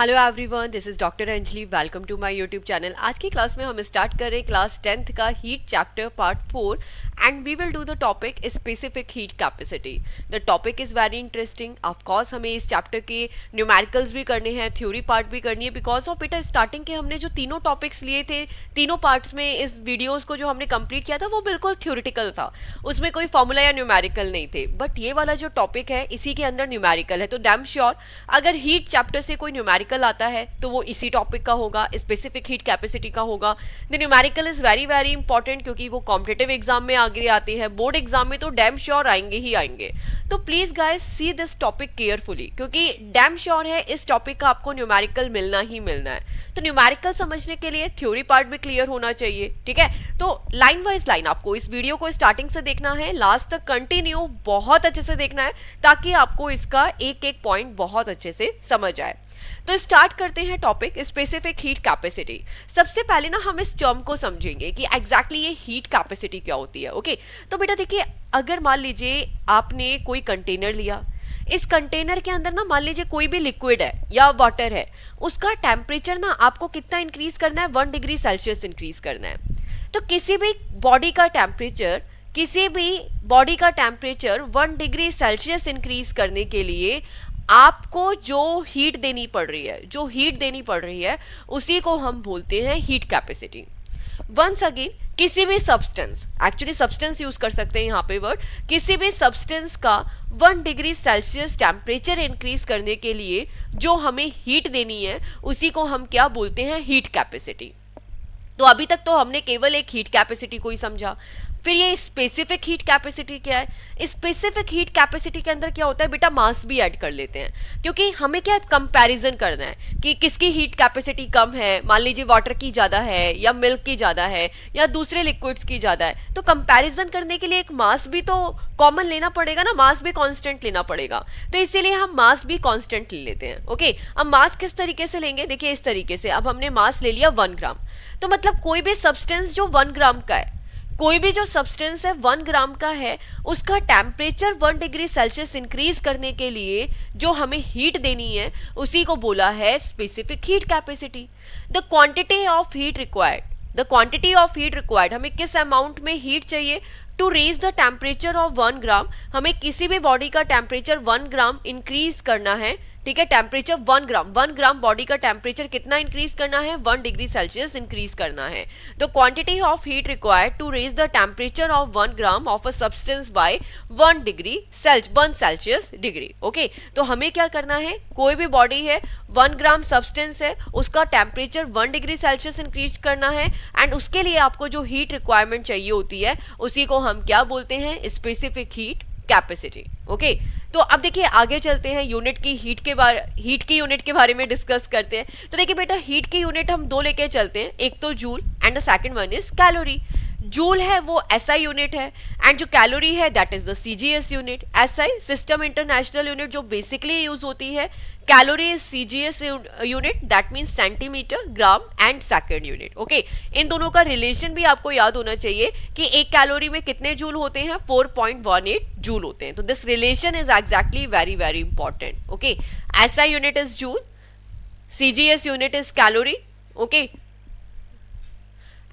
Hello everyone, this is doctor Anjali. Welcome to my YouTube channel. आज की class में हम स्टार्ट कर रहे हैं क्लास 10th का heat chapter part 4 and we will do the topic specific heat capacity. The topic is very interesting. Of course हमें इस चैप्टर के न्यूमेरिकल्स भी करने हैं, थ्योरी पार्ट भी करनी है, बिकॉज ऑफ बेटा स्टार्टिंग के हमने जो तीनों टॉपिक्स लिए थे, तीनों पार्ट्स में इस वीडियोज को जो हमने कंप्लीट किया था वो बिल्कुल थ्योरिटिकल था, उसमें कोई फॉर्मूला या न्यूमेरिकल नहीं थे। बट ये वाला जो टॉपिक है इसी के अंदर न्यूमेरिकल है, तो डैम श्योर अगर हीट चैप्टर से कोई न्यूमेरिकल आता है तो वो इसी टॉपिक का होगा, स्पेसिफिक हीट कैपेसिटी का होगा। The numerical is very very important क्योंकि वो कॉम्पिटिटिव एग्जाम में आगे आते हैं, बोर्ड एग्जाम में तो डैम श्योर आएंगे ही आएंगे। तो please guys see this topic carefully क्योंकि डैम श्योर है इस टॉपिक का आपको न्यूमेरिकल मिलना ही मिलना है। तो न्यूमेरिकल समझने के लिए थ्योरी पार्ट भी क्लियर होना चाहिए, ठीक है। तो लाइन वाइज लाइन आपको इस वीडियो को स्टार्टिंग से देखना है, लास्ट तक कंटिन्यू बहुत अच्छे से देखना है ताकि आपको इसका एक एक पॉइंट बहुत अच्छे से समझ आए। तो स्टार्ट करते हैं टॉपिक स्पेसिफिक हीट कैपेसिटी। सबसे पहले ना हम इस टर्म को समझेंगे कि एग्जैक्टली ये हीट कैपेसिटी क्या होती है। ओके, तो बेटा देखिए, अगर मान लीजिए आपने कोई कंटेनर लिया, इस कंटेनर के अंदर ना मान लीजिए कोई भी लिक्विड है या वाटर है, उसका टेम्परेचर ना आपको कितना इंक्रीज करना है, 1 डिग्री सेल्सियस इंक्रीज करना है। तो किसी भी बॉडी का टेम्परेचर 1 डिग्री सेल्सियस इंक्रीज करने के लिए आपको जो हीट देनी पड़ रही है उसी को हम बोलते हैं हीट कैपेसिटी। वंस अगेन, किसी भी सब्सटेंस, एक्चुअली सब्सटेंस यूज कर सकते हैं यहाँ पे वर्ड, किसी भी सब्सटेंस का 1 डिग्री सेल्सियस टेम्परेचर इंक्रीज करने के लिए जो हमें हीट देनी है उसी को हम क्या बोलते हैं, हीट कैपेसिटी। तो अभी तक तो हमने केवल एक हीट कैपेसिटी को ही समझा। फिर ये स्पेसिफिक हीट कैपेसिटी क्या है? स्पेसिफिक हीट कैपेसिटी के अंदर क्या होता है बेटा, मास भी ऐड कर लेते हैं क्योंकि हमें क्या कंपैरिजन करना है कि किसकी हीट कैपेसिटी कम है। मान लीजिए वाटर की ज्यादा है या मिल्क की ज्यादा है या दूसरे लिक्विड्स की ज्यादा है, तो कंपैरिजन करने के लिए एक मास भी तो कॉमन लेना पड़ेगा ना, मास भी कांस्टेंट लेना पड़ेगा। तो इसीलिए हम मास भी कांस्टेंट ले लेते हैं। ओके, अब मास किस तरीके से लेंगे, देखिए इस तरीके से। अब हमने मास ले लिया 1 ग्राम, तो मतलब कोई भी सब्सटेंस जो 1 ग्राम का है, कोई भी जो सब्सटेंस है 1 ग्राम का है, उसका टेम्परेचर 1 डिग्री सेल्सियस इंक्रीज करने के लिए जो हमें हीट देनी है उसी को बोला है specific heat capacity. The quantity of heat required, हमें किस अमाउंट में हीट चाहिए to raise the temperature of 1 gram. हमें किसी भी बॉडी का टेम्परेचर 1 ग्राम इंक्रीज करना है, ठीक है। टेम्परेचर 1 ग्राम बॉडी का टेम्परेचर कितना इंक्रीज करना है, 1 डिग्री सेल्सियस इंक्रीज करना है। तो quantity of heat required to raise the temperature of 1 gram of a substance by 1 Celsius degree. Okay, तो हमें क्या करना है, कोई भी बॉडी है 1 ग्राम सब्सटेंस है, उसका टेम्परेचर 1 डिग्री सेल्सियस इंक्रीज करना है एंड उसके लिए आपको जो हीट रिक्वायरमेंट चाहिए होती है उसी को हम क्या बोलते हैं, स्पेसिफिक हीट कैपेसिटी। ओके, तो अब देखिए आगे चलते हैं, हीट की यूनिट के बारे में डिस्कस करते हैं। तो देखिए बेटा, हीट की यूनिट हम 2 लेके चलते हैं, एक तो joule and the second one is calorie. Joule है वो एसआई यूनिट है एंड जो कैलोरी है that is the CGS unit. SI system international unit जो बेसिकली यूज होती है, calorie is CGS unit that means centimetre, gram and second unit. Okay, इन दोनों का रिलेशन भी आपको याद होना चाहिए कि एक कैलोरी में कितने जूल होते हैं, 4.18 जूल होते हैं। तो this relation is exactly very very important. Okay, SI unit is joule, CGS unit is calorie, okay,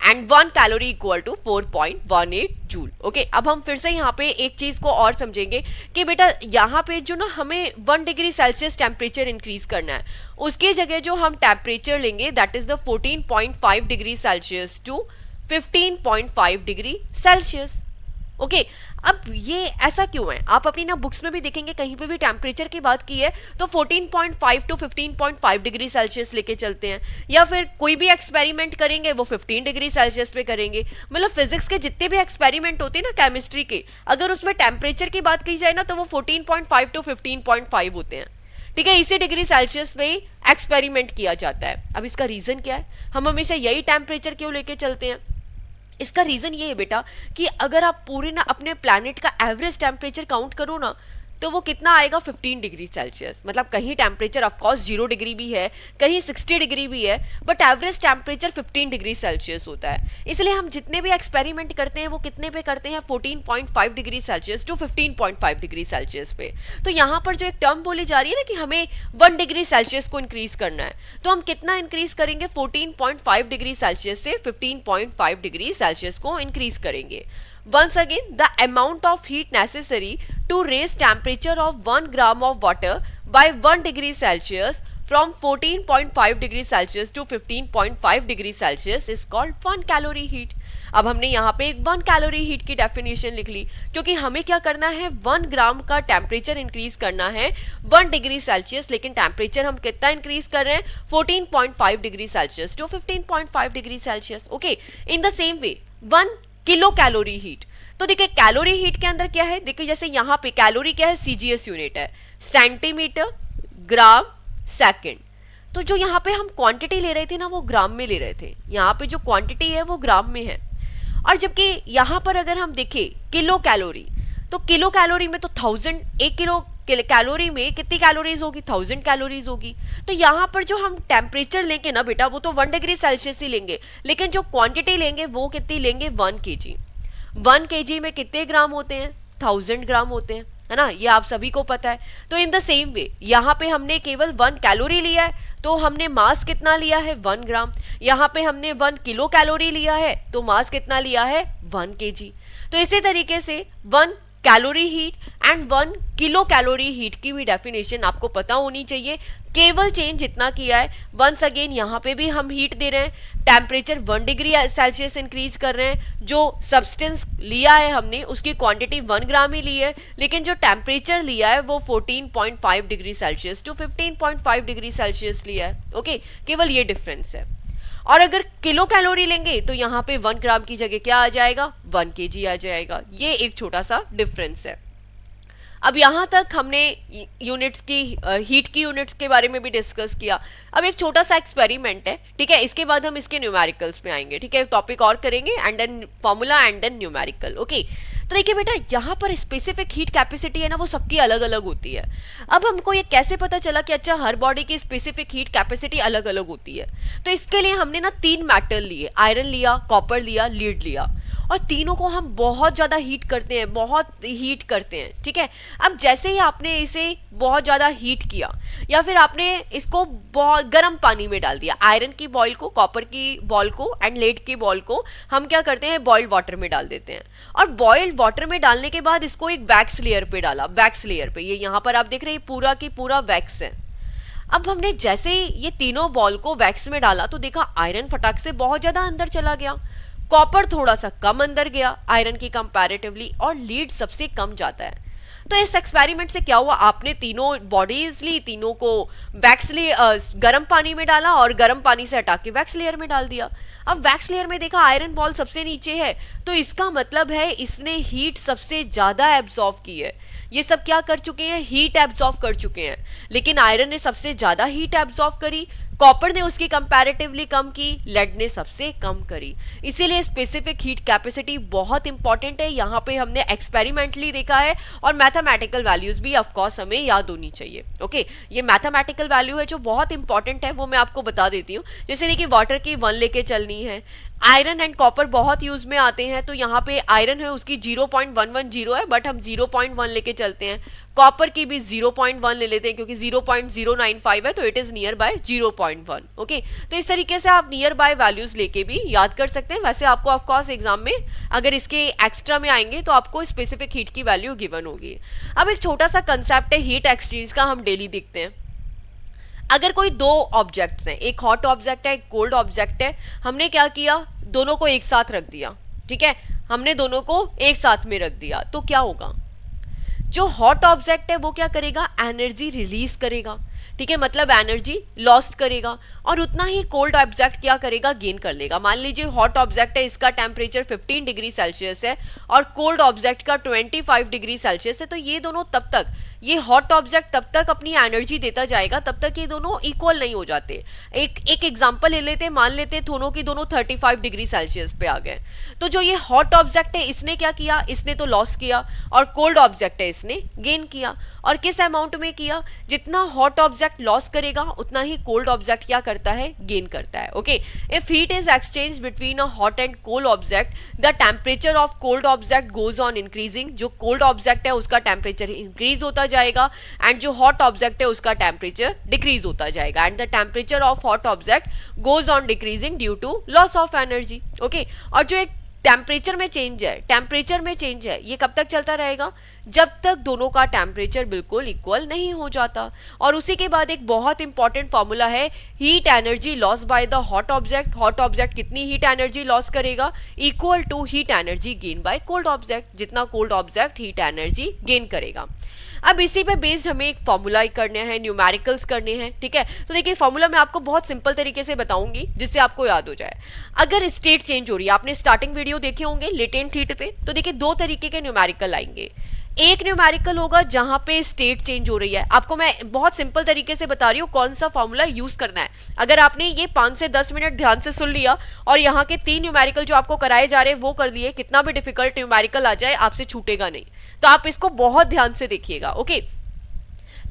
and 1 calorie equal to 4.18 joule. Okay, अब हम फिर से यहाँ पे एक चीज को और समझेंगे कि बेटा यहाँ पे जो ना हमें 1 डिग्री सेल्सियस टेम्परेचर इंक्रीज करना है, उसकी जगह जो हम टेम्परेचर लेंगे that is the 14.5 degree Celsius to 15.5 degree Celsius. Okay, अब ये ऐसा क्यों है, आप अपनी ना बुक्स में भी देखेंगे कहीं पे भी टेम्परेचर की बात की है तो 14.5 टू 15.5 डिग्री सेल्सियस लेके चलते हैं, या फिर कोई भी एक्सपेरिमेंट करेंगे वो 15 डिग्री सेल्सियस पे करेंगे। मतलब फिजिक्स के जितने भी एक्सपेरिमेंट होते हैं ना, केमिस्ट्री के, अगर उसमें टेम्परेचर की बात की जाए ना तो वो 14.5 टू 15.5 होते हैं, ठीक है। इसी डिग्री सेल्सियस में एक्सपेरिमेंट किया जाता है। अब इसका रीजन क्या है, हम हमेशा यही टेम्परेचर क्यों लेके चलते हैं? इसका रीजन ये है बेटा कि अगर आप पूरे ना अपने प्लैनेट का एवरेज टेम्परेचर काउंट करो ना, तो वो कितना आएगा 15 डिग्री सेल्सियस। मतलब कहीं टेम्परेचर ऑफकोर्स 0 डिग्री भी है, कहीं 60 डिग्री भी है, but average temperature 15 degree Celsius होता है। इसलिए हम जितने भी एक्सपेरिमेंट करते हैं वो कितने पे करते हैं, 14.5 degree Celsius to 15.5 degree Celsius पे। तो यहाँ पर जो एक टर्म बोली जा रही है ना कि हमें 1 डिग्री सेल्सियस को इंक्रीज करना है, तो हम कितना इंक्रीज करेंगे, 14.5 डिग्री सेल्सियस से 15.5 डिग्री सेल्सियस को इंक्रीज करेंगे। Once again, the amount of heat necessary to raise temperature of 1 gram of water by 1 degree Celsius from 14.5 degree Celsius to 15.5 degree Celsius is called 1 calorie heat. अब हमने यहाँ पे एक 1 calorie heat की definition लिख ली, क्योंकि हमें क्या करना है, 1 ग्राम का टेम्परेचर इंक्रीज करना है 1 डिग्री सेल्सियस, लेकिन टेम्परेचर हम कितना इंक्रीज कर रहे हैं, 14.5 degree Celsius to 15.5 degree Celsius. Okay, in the same way 1 kilo calorie heat. तो देखिए कैलोरी हीट के अंदर क्या है, देखिए जैसे यहाँ पे कैलोरी क्या है, सीजीएस यूनिट है, सेंटीमीटर ग्राम सेकंड। तो जो यहाँ पे हम क्वांटिटी ले रहे थे ना वो ग्राम में ले रहे थे, यहाँ पे जो क्वांटिटी है वो ग्राम में है। और जबकि यहाँ पर अगर हम देखें किलो कैलोरी, तो किलो कैलोरी में तो 1000, 1 किलो कैलोरी में कितनी कैलोरीज होगी, 1000 कैलोरीज होगी। तो यहाँ पर जो हम टेम्परेचर लेंगे ना बेटा वो तो 1 डिग्री सेल्सियस ही लेंगे, लेकिन जो क्वांटिटी लेंगे वो कितनी लेंगे, 1 केजी। 1 केजी में कितने ग्राम होते हैं, 1000 ग्राम होते हैं, है ना, ये आप सभी को पता है। तो इन द सेम वे यहाँ पे हमने केवल 1 कैलोरी लिया है, तो हमने मास कितना लिया है, 1 ग्राम। यहाँ पे हमने 1 किलो कैलोरी लिया है, तो मास कितना लिया है, 1 केजी। तो इसी तरीके से 1 calorie heat and 1 kilo calorie heat की भी डेफिनेशन आपको पता होनी चाहिए। केवल चेंज इतना किया है, वंस अगेन यहाँ पे भी हम हीट दे रहे हैं, टेम्परेचर 1 डिग्री सेल्सियस इंक्रीज कर रहे हैं, जो सब्सटेंस लिया है हमने उसकी क्वांटिटी 1 ग्राम ही ली है, लेकिन जो टेम्परेचर लिया है वो 14.5 degree Celsius to 15.5 degree Celsius लिया है। ओके, केवल ये डिफरेंस है। और अगर किलो कैलोरी लेंगे तो यहाँ पे 1 ग्राम की जगह क्या आ जाएगा, 1 केजी आ जाएगा। ये एक छोटा सा डिफरेंस है। अब यहाँ तक हमने यूनिट्स की, हीट की यूनिट्स के बारे में भी डिस्कस किया। अब एक छोटा सा एक्सपेरिमेंट है, ठीक है, इसके बाद हम इसके न्यूमेरिकल्स पे आएंगे, ठीक है, टॉपिक और करेंगे and then formula and then numerical. Okay, तो देखिए बेटा यहाँ पर स्पेसिफिक हीट कैपेसिटी है ना वो सबकी अलग अलग होती है। अब हमको ये कैसे पता चला कि अच्छा हर बॉडी की स्पेसिफिक हीट कैपेसिटी अलग अलग होती है, तो इसके लिए हमने ना 3 मेटल लिए, आयरन लिया, कॉपर लिया, लीड लिया, और तीनों को हम बहुत ज्यादा हीट करते हैं, बहुत हीट करते हैं, ठीक है। अब जैसे ही आपने इसे बहुत ज्यादा हीट किया या फिर आपने इसको बहुत गर्म पानी में डाल दिया, आयरन की बॉल को, कॉपर की बॉल को एंड लेड की बॉल को हम क्या करते हैं, बॉइल्ड वाटर में डाल देते हैं। और बॉइल्ड वाटर में डालने के बाद इसको एक वैक्स लेयर पे डाला, वैक्स लेयर पे, ये यहाँ पर आप देख रहे हैं पूरा की पूरा वैक्स है। अब हमने जैसे ही ये तीनों बॉल को वैक्स में डाला तो देखा आयरन फटाक से बहुत ज्यादा अंदर चला गया, कॉपर थोड़ा सा कम अंदर गया आयरन की कंपैरेटिवली, और लीड सबसे कम जाता है। तो इस एक्सपेरिमेंट से क्या हुआ, आपने तीनों बॉडीज ली, तीनों को वैक्स गर्म पानी में डाला और गर्म पानी से हटा के वैक्स लेयर में डाल दिया। अब वैक्स लेयर में देखा आयरन बॉल सबसे नीचे है, तो इसका मतलब है इसने हीट सबसे ज्यादा एब्जॉर्व की है। ये सब क्या कर चुके हैं, हीट एब्जॉर्व कर चुके हैं, लेकिन आयरन ने सबसे ज्यादा हीट एब्जॉर्व करी, कॉपर ने उसकी कंपैरेटिवली कम की, लेड ने सबसे कम करी। इसीलिए स्पेसिफिक हीट कैपेसिटी बहुत इंपॉर्टेंट है, यहाँ पे हमने एक्सपेरिमेंटली देखा है, और मैथमेटिकल वैल्यूज भी ऑफ कोर्स हमें याद होनी चाहिए। ओके, ये मैथमेटिकल वैल्यू है जो बहुत इंपॉर्टेंट है, वो मैं आपको बता देती हूँ। जैसे देखिए वाटर की 1 लेके चलनी है, आयरन एंड कॉपर बहुत यूज में आते हैं, तो यहाँ पे आयरन है उसकी 0.110 है, बट हम 0.1 लेके चलते हैं। कॉपर की भी 0.1 ले लेते हैं क्योंकि 0.095 है, तो it is near by 0.1। Okay, तो इस तरीके से आप नियर बाय वैल्यूज लेके भी याद कर सकते हैं। वैसे आपको ऑफ कोर्स एग्जाम में अगर इसके एक्स्ट्रा में आएंगे तो आपको स्पेसिफिक हीट की वैल्यू गिवन होगी। अब एक छोटा सा कंसेप्ट है हीट एक्सचेंज का, हम डेली देखते हैं। अगर कोई 2 ऑब्जेक्ट्स हैं, एक हॉट ऑब्जेक्ट है, एक कोल्ड ऑब्जेक्ट है, हमने क्या किया, दोनों को एक साथ रख दिया, ठीक है, हमने दोनों को एक साथ में रख दिया, तो क्या होगा, जो हॉट ऑब्जेक्ट है वो क्या करेगा, एनर्जी रिलीज करेगा, ठीक है, मतलब एनर्जी लॉस्ट करेगा, और उतना ही कोल्ड ऑब्जेक्ट क्या करेगा, गेन कर लेगा। मान लीजिए हॉट ऑब्जेक्ट है, इसका टेम्परेचर 15 डिग्री सेल्सियस है और कोल्ड ऑब्जेक्ट का 25 डिग्री सेल्सियस है, तो ये दोनों तब तक, ये हॉट ऑब्जेक्ट तब तक अपनी एनर्जी देता जाएगा, तब तक ये दोनों इक्वल नहीं हो जाते। एक एग्जांपल ले लेते, मान लेते दोनों की दोनों 35 डिग्री सेल्सियस पे आ गए, तो जो ये हॉट ऑब्जेक्ट है इसने क्या किया, इसने तो लॉस किया, और कोल्ड ऑब्जेक्ट है इसने गेन किया। और किस अमाउंट में किया, जितना हॉट ऑब्जेक्ट लॉस करेगा उतना ही कोल्ड ऑब्जेक्ट क्या करता है, गेन करता है। Okay, if heat is exchange between a hot and cold object, the temperature of cold object goes on increasing, जो कोल्ड ऑब्जेक्ट है उसका टेम्परेचर इंक्रीज होता जाएगा, एंड जो हॉट ऑब्जेक्ट है उसका टेम्परेचर डिक्रीज होता जाएगा, and the temperature of hot object goes on decreasing due to loss of energy. Okay, और जो एक टेम्परेचर में चेंज है, ये कब तक चलता रहेगा, जब तक दोनों का टेम्परेचर बिल्कुल इक्वल नहीं हो जाता। और उसी के बाद एक बहुत इंपॉर्टेंट फॉर्मूला है, heat energy loss by the hot object कितनी हीट एनर्जी लॉस करेगा, equal to heat energy gain by cold object, जितना cold object heat energy gain करेगा। अब इसी पे बेस्ड हमें एक फॉर्मूला करने हैं, न्यूमेरिकल्स करने हैं, ठीक है। तो देखिए फॉर्मूला मैं आपको बहुत सिंपल तरीके से बताऊंगी जिससे आपको याद हो जाए। अगर स्टेट चेंज हो रही है, आपने स्टार्टिंग वीडियो देखे होंगे लेटेंट हीट पे, तो देखिए दो तरीके के न्यूमेरिकल आएंगे। एक न्यूमेरिकल होगा जहां पे स्टेट चेंज हो रही है, आपको मैं बहुत सिंपल तरीके से बता रही हूँ कौन सा फॉर्मूला यूज करना है। अगर आपने ये 5 से 10 मिनट ध्यान से सुन लिया और यहाँ के 3 न्यूमेरिकल जो आपको कराए जा रहे हैं वो कर लिए, कितना भी डिफिकल्ट न्यूमेरिकल आ जाए आपसे छूटेगा नहीं, तो आप इसको बहुत ध्यान से देखिएगा। ओके,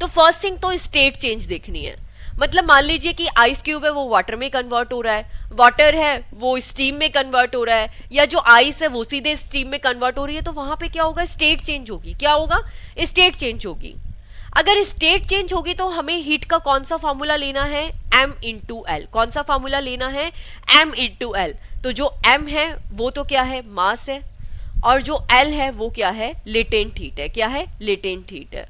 तो फर्स्ट थिंग तो स्टेट चेंज देखनी है। मतलब मान लीजिए कि आइस क्यूब है वो वाटर में कन्वर्ट हो रहा है, वाटर है वो स्टीम में कन्वर्ट हो रहा है, या जो आइस है वो सीधे स्टीम में कन्वर्ट हो रही है, तो वहां पे क्या होगा, स्टेट चेंज होगी। क्या होगा, स्टेट चेंज होगी। अगर स्टेट चेंज होगी तो हमें हीट का कौन सा फॉर्मूला लेना है, m इंटू एल। कौन सा फॉर्मूला लेना है, m इंटू एल। तो जो m है वो तो क्या है, मास है, और जो l है वो क्या है, लेटेंट हीट है। क्या है, लेटेंट हीट है।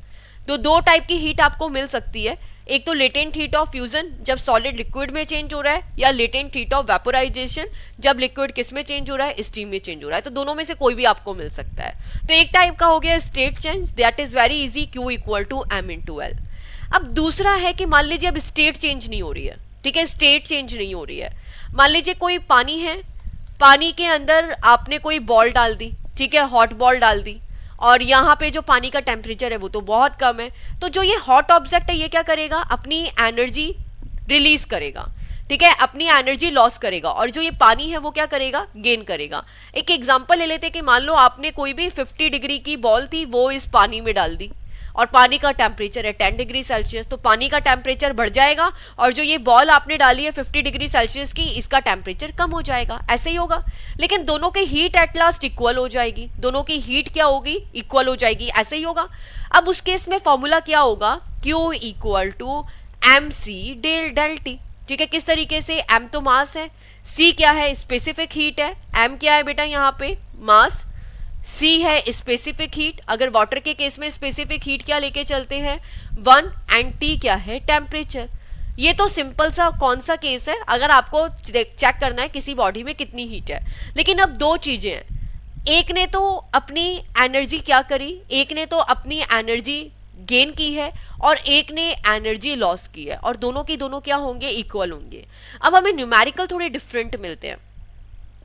तो दो टाइप की हीट आपको मिल सकती है, एक तो लेटेंट हीट ऑफ फ्यूजन जब सॉलिड लिक्विड में चेंज हो रहा है, या लेटेंट हीट ऑफ वेपोराइजेशन जब लिक्विड किस में चेंज हो रहा है, स्टीम में चेंज हो रहा है। तो दोनों में से कोई भी आपको मिल सकता है। तो एक टाइप का हो गया state change, that is very easy, Q equal to m into L. अब दूसरा है कि मान लीजिए अब स्टेट चेंज नहीं हो रही है, ठीक है, स्टेट चेंज नहीं हो रही है। मान लीजिए कोई पानी है, पानी के अंदर आपने कोई बॉल डाल दी, ठीक है, हॉट बॉल डाल दी, और यहाँ पे जो पानी का टेम्परेचर है वो तो बहुत कम है, तो जो ये हॉट ऑब्जेक्ट है ये क्या करेगा, अपनी एनर्जी रिलीज करेगा, ठीक है, अपनी एनर्जी लॉस करेगा, और जो ये पानी है वो क्या करेगा, गेन करेगा। एक एग्जांपल ले लेते कि मान लो आपने कोई भी 50 डिग्री की बॉल थी वो इस पानी में डाल दी, और पानी का टेम्परेचर है 10 डिग्री सेल्सियस, तो पानी का टेम्परेचर बढ़ जाएगा, और जो ये बॉल आपने डाली है 50 डिग्री सेल्सियस की, इसका टेम्परेचर कम हो जाएगा। ऐसे ही होगा, लेकिन दोनों की हीट एट लास्ट इक्वल हो जाएगी, दोनों की हीट क्या होगी, इक्वल हो जाएगी। ऐसे ही होगा। अब उस केस में फॉर्मूला क्या होगा, Q equal to M C del T, ठीक है। किस तरीके से, m तो मास है, C क्या है, स्पेसिफिक हीट है, m क्या है बेटा यहाँ पे, मास, C है स्पेसिफिक हीट। अगर वाटर के केस में स्पेसिफिक हीट क्या लेके चलते हैं, 1, एंड T क्या है, टेम्परेचर। ये तो सिंपल सा कौन सा केस है, अगर आपको चेक करना है किसी बॉडी में कितनी हीट है। लेकिन अब दो चीजें हैं, एक ने तो अपनी एनर्जी क्या करी, एक ने तो अपनी एनर्जी गेन की है, और एक ने एनर्जी लॉस की है, और दोनों की दोनों क्या होंगे, इक्वल होंगे। अब हमें न्यूमेरिकल थोड़े डिफरेंट मिलते हैं।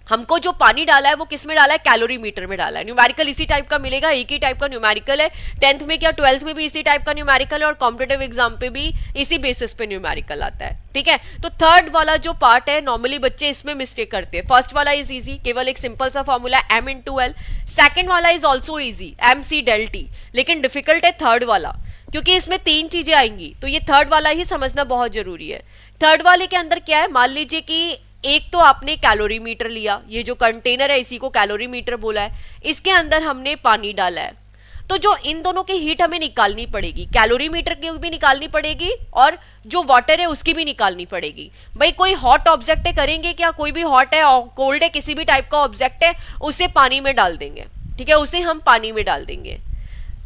हमको जो पानी डाला है वो किस में डाला है, कैलोरी मीटर में डाला है। न्यूमेरिकल इसी टाइप का मिलेगा, एक ही टाइप का न्यूमेरिकल है, 10th में क्या 12th में भी इसी टाइप का न्यूमेरिकल है, और कॉम्पिटिटिव एग्जाम पे भी इसी बेसिस पे न्यूमेरिकल आता है, ठीक है। तो थर्ड वाला जो पार्ट है नॉर्मली बच्चे इसमें मिस्टेक करते हैं। फर्स्ट वाला इज इजी, केवल एक सिंपल सा formula m into L. Second वाला is also easy, M C del T, लेकिन डिफिकल्ट है थर्ड वाला, क्योंकि इसमें 3 चीजें आएंगी, तो ये थर्ड वाला ही समझना बहुत जरूरी है। थर्ड वाले के अंदर क्या है, मान लीजिए कि एक तो आपने कैलोरी मीटर लिया, ये जो कंटेनर है इसी को कैलोरी मीटर बोला है, इसके अंदर हमने पानी डाला है, तो जो इन दोनों की हीट हमें निकालनी पड़ेगी, कैलोरी मीटर की भी निकालनी पड़ेगी और जो वाटर है उसकी भी निकालनी पड़ेगी। भाई कोई हॉट ऑब्जेक्ट है, करेंगे क्या, कोई भी हॉट है और कोल्ड है, किसी भी टाइप का ऑब्जेक्ट है, उसे पानी में डाल देंगे, ठीक है, उसे हम पानी में डाल देंगे।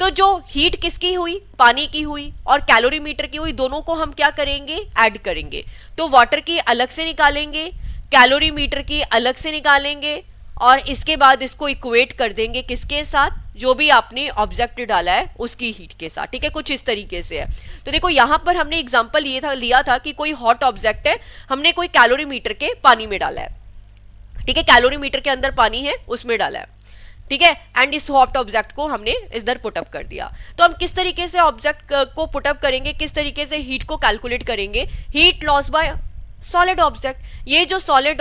तो जो हीट किसकी हुई, पानी की हुई और कैलोरी मीटर की हुई, दोनों को हम क्या करेंगे, ऐड करेंगे। तो वाटर की अलग से निकालेंगे, कैलोरी मीटर की अलग से निकालेंगे, और इसके बाद इसको इक्वेट कर देंगे किसके साथ, जो भी आपने ऑब्जेक्ट डाला है उसकी हीट के साथ, ठीक है, कुछ इस तरीके से है। तो देखो यहाँ पर हमने एग्जांपल लिया था कि कोई हॉट ऑब्जेक्ट है, हमने कोई कैलोरीमीटर के पानी में डाला है, ठीक है, कैलोरीमीटर के अंदर पानी है उसमें डाला है, ठीक है, एंड इस हॉट ऑब्जेक्ट को हमने इधर पुटअप कर दिया। तो हम किस तरीके से ऑब्जेक्ट को पुटअप करेंगे, किस तरीके से हीट को कैलकुलेट करेंगे, heat loss by solid object. ये जो सॉलिड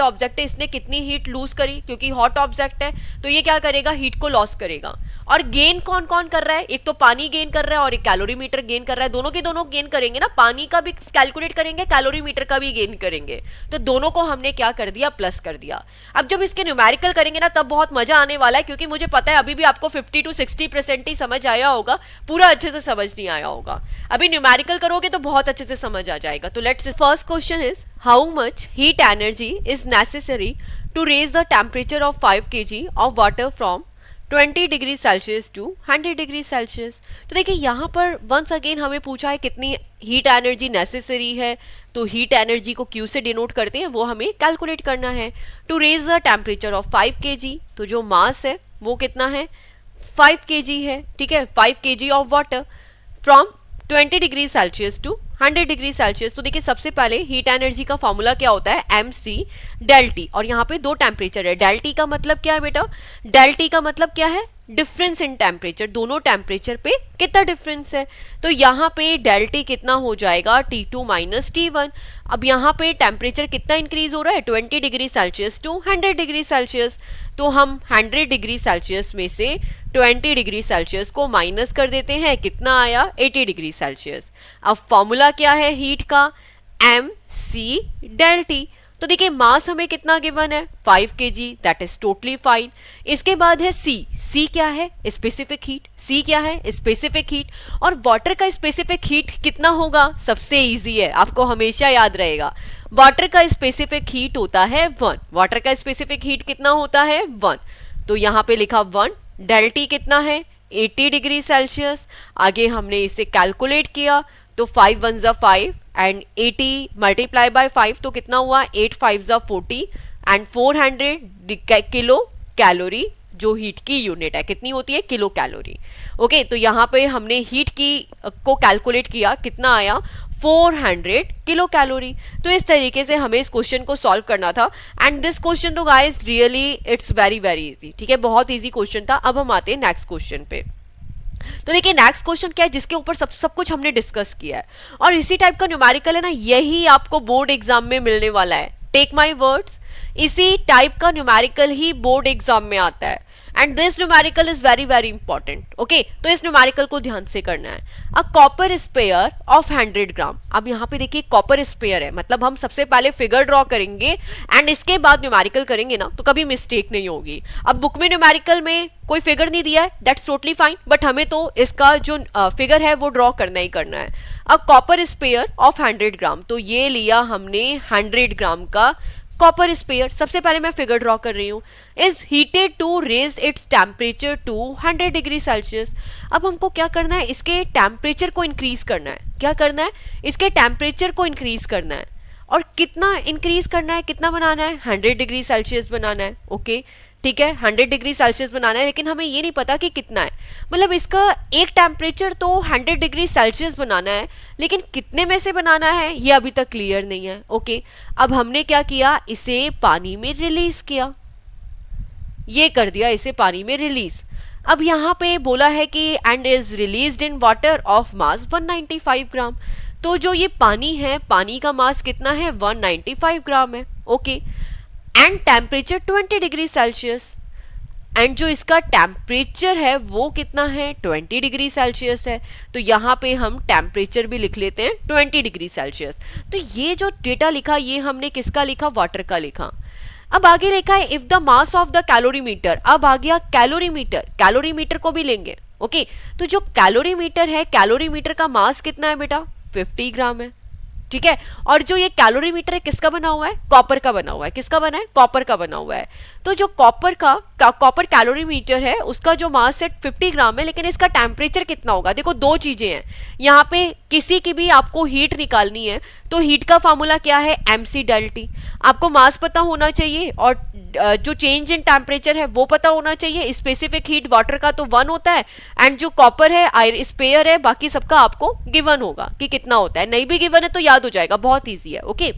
ऑब्जेक्ट है इसने कितनी हीट लूज करी, क्योंकि हॉट ऑब्जेक्ट है तो ये क्या करेगा, हीट को लॉस करेगा। और गेन कौन कौन कर रहा है, एक तो पानी गेन कर रहा है और एक कैलोरीमीटर गेन कर रहा है, दोनों के दोनों गेन करेंगे ना, पानी का भी कैलकुलेट करेंगे, कैलोरीमीटर का भी गेन करेंगे, तो दोनों को हमने क्या कर दिया, प्लस कर दिया। अब जब इसके न्यूमेरिकल करेंगे ना तब बहुत मजा आने वाला है, क्योंकि मुझे पता है अभी भी आपको 50 to 60% ही समझ आया होगा, पूरा अच्छे से समझ नहीं आया होगा। अभी न्यूमेरिकल करोगे तो बहुत अच्छे से समझ आ जाएगा। तो let's, first question is how much heat energy is necessary to raise the temperature of 5 kg of water from 20 degree Celsius to 100 degree Celsius. तो देखिए यहाँ पर वंस अगेन हमें पूछा है कितनी हीट एनर्जी नेसेसरी है, तो हीट एनर्जी को Q से डिनोट करते हैं, वो हमें कैलकुलेट करना है। To raise the temperature of 5 kg, तो जो मास है वो कितना है, 5 kg है, ठीक है, 5 kg of water from 20 degree Celsius to 100 degree Celsius. तो देखिए सबसे पहले हीट एनर्जी का फॉर्मूला क्या होता है, mc डेल टी, और यहाँ पे दो टेम्परेचर है। डेल टी का मतलब क्या है बेटा, डेल टी का मतलब क्या है, डिफरेंस इन टेम्परेचर, दोनों टेम्परेचर पे कितना डिफरेंस है। तो यहाँ पे डेल टी कितना हो जाएगा, T2 माइनस T1। अब यहाँ पे टेम्परेचर कितना इंक्रीज हो रहा है, 20 degree Celsius to 100 degree Celsius. तो हम 100 डिग्री सेल्सियस में से 20 डिग्री सेल्सियस को माइनस कर देते हैं, कितना आया, 80 डिग्री सेल्सियस। अब फॉर्मूला क्या है हीट का, mc डेल टी। तो देखिए मास हमें कितना गिवन है, 5 kg, that is totally fine. इसके बाद है c क्या है, स्पेसिफिक हीट, c क्या है, स्पेसिफिक हीट। और वाटर का स्पेसिफिक हीट कितना होगा, सबसे इजी है, आपको हमेशा याद रहेगा, वाटर का स्पेसिफिक हीट होता है 1। वाटर का स्पेसिफिक हीट कितना होता है, 1। तो यहाँ पे लिखा 1, डेल टी कितना है, 80 डिग्री सेल्सियस। आगे हमने इसे कैलकुलेट किया, तो 5 1 जा 5 एंड 80 मल्टीप्लाई बाय 5, तो कितना हुआ, 8 5 जा 40 एंड 400 किलो कैलोरी, जो हीट की यूनिट है कितनी होती है, किलो कैलोरी। ओके, तो यहाँ पे हमने हीट की को कैलकुलेट किया, कितना आया, 400 किलो कैलोरी। तो इस तरीके से हमें इस क्वेश्चन को सॉल्व करना था, एंड दिस क्वेश्चन तो guys really it's very very easy, ठीक है, बहुत इजी क्वेश्चन था। अब हम आते हैं नेक्स्ट क्वेश्चन पे। तो देखिए नेक्स्ट क्वेश्चन क्या है, जिसके ऊपर सब कुछ हमने डिस्कस किया है, और इसी टाइप का न्यूमेरिकल है ना, यही आपको बोर्ड एग्जाम में मिलने वाला है, टेक माय वर्ड्स, इसी टाइप का न्यूमेरिकल ही बोर्ड एग्जाम में आता है, and this numerical is very very important. Okay, तो इस न्यूमेरिकल को ध्यान से करना है। अ कॉपर स्पेयर ऑफ 100 ग्राम। अब यहाँ पे देखिए कॉपर स्पेयर है, मतलब हम सबसे पहले फिगर ड्रॉ करेंगे एंड इसके बाद न्यूमेरिकल करेंगे ना, तो कभी मिस्टेक नहीं होगी। अब बुक में न्यूमेरिकल में कोई फिगर नहीं दिया है, दैट्स टोटली फाइन, बट हमें तो इसका जो फिगर है वो ड्रॉ करना ही करना है। अब कॉपर स्पेयर ऑफ 100 ग्राम, तो ये लिया हमने 100 ग्राम का कॉपर स्पेयर। सबसे पहले मैं फिगर ड्रॉ कर रही हूँ, is heated to raise its temperature to 100 degree Celsius. अब हमको क्या करना है, इसके टेम्परेचर को इंक्रीज करना है। क्या करना है, इसके टेम्परेचर को इंक्रीज करना है, और कितना इंक्रीज करना है, कितना बनाना है, 100 डिग्री सेल्सियस बनाना है। ओके ठीक है, 100 डिग्री सेल्सियस बनाना है, लेकिन हमें ये नहीं पता कि कितना है, मतलब इसका एक टेम्परेचर तो 100 डिग्री सेल्सियस बनाना है, लेकिन कितने में से बनाना है ये अभी तक क्लियर नहीं है। ओके, अब हमने क्या किया, इसे पानी में रिलीज किया, ये कर दिया इसे पानी में रिलीज। अब यहाँ पे बोला है कि and is released in water of mass 195 ग्राम। तो जो ये पानी है, पानी का मास कितना है, 195 ग्राम है। Okay, and temperature 20 degree Celsius, and जो इसका टेम्परेचर है वो कितना है, 20 डिग्री सेल्सियस है। तो यहाँ पे हम टेम्परेचर भी लिख लेते हैं 20 डिग्री सेल्सियस। तो ये जो डेटा लिखा ये हमने किसका लिखा, वाटर का लिखा। अब आगे लिखा है if the mass of the calorimeter. अब आ गया कैलोरीमीटर, कैलोरीमीटर को भी लेंगे। ओके, तो जो कैलोरीमीटर है, कैलोरीमीटर का मास कितना है बेटा, 50 ग्राम है। ठीक है, और जो ये कैलोरीमीटर है किसका बना हुआ है, कॉपर का बना हुआ है। किसका बना है, कॉपर का बना हुआ है। तो जो कॉपर कैलोरीमीटर है उसका जो मास है 50 ग्राम है, लेकिन इसका टेम्परेचर कितना होगा? देखो दो चीजें हैं यहाँ पे, किसी की भी आपको हीट निकालनी है तो हीट का फॉर्मूला क्या है? mc del T। आपको मास पता होना चाहिए और जो चेंज इन टेम्परेचर है वो पता होना चाहिए। स्पेसिफिक हीट वाटर का तो 1 होता है, एंड जो कॉपर है स्पेयर है, बाकी सबका आपको गिवन होगा कि कितना होता है। नहीं भी गिवन है तो याद हो जाएगा, बहुत ईजी है। ओके,